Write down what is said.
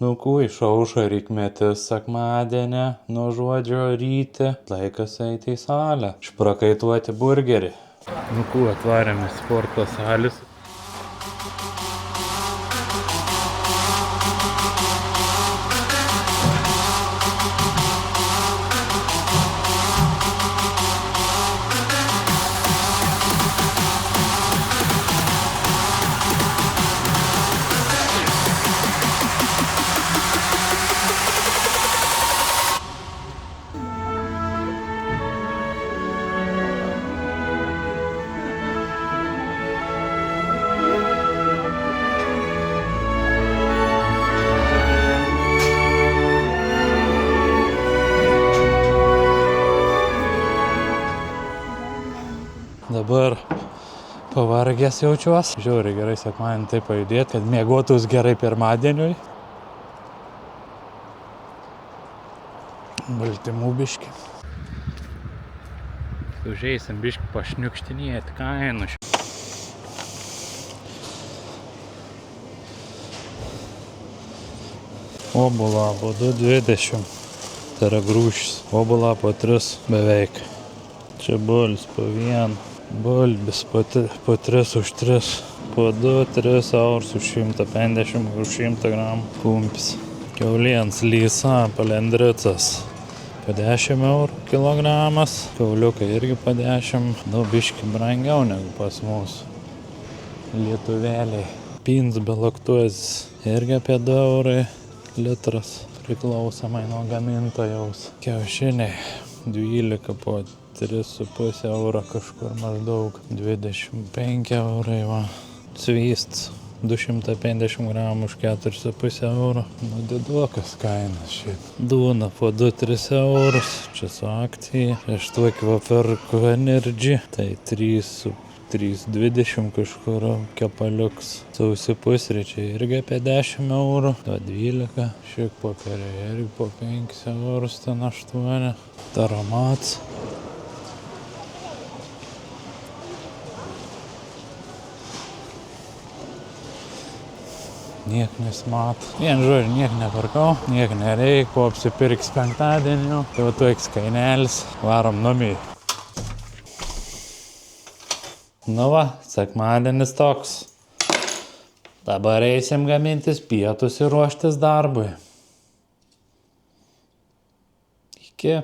Nu, išaušo rykmetis sekmadienį nuo žodžio ryti. Laikas eiti į salę. Išprakaituoti burgerį. Nu, atvarėm į sporto salės. Dabar pavargęs jaučiuos. Žiauriai gerai sekmadienį taip pajudėti, kad miegotus gerai pirmadieniui. Baltymų biški. Užeisim biški pašniukštinėti kainų. Obuolą po 2,20. Tai yra grūšis. Obuolą po 3 beveik. Čia bulis po 1. Bulbis po 3 už 3. Po 2-3 eurus už 150 už 100 gramų. Kumpis. Kiaulienos lysa palendricas. Po 10 eurų kilogramas. Kauliukai irgi po 10. Nu, biški brangiau negu pas mūsų lietuvėliai. Pins be laktozės irgi apie 2 eurai litras. Priklausomai nuo gamintojaus. Kiaušiniai 12 po 3,5 euro kažkur maždaug. 25 eurai va. Svysts 250 gramų už 4,5 euro. Nu, didokas kainas šiaip. Dūna po 2-3 eurus. Čia su akcija. Aš tokį va perku Energy. Tai 3,20 kažkur kepaliuks. Sausi pusryčiai irgi apie 10 eurų. 12. Šiek popieriai irgi po 5 eurus, ten 8. Taromats. Niek nesimato. Vien žodžiu, niek neparkau, niek nereik, po apsipirks penktadienio. Tai va toks kainelis. Varom namie. Nu va, sekmadienis toks. Dabar eisim gamintis pietus ir ruoštis darbui. Iki.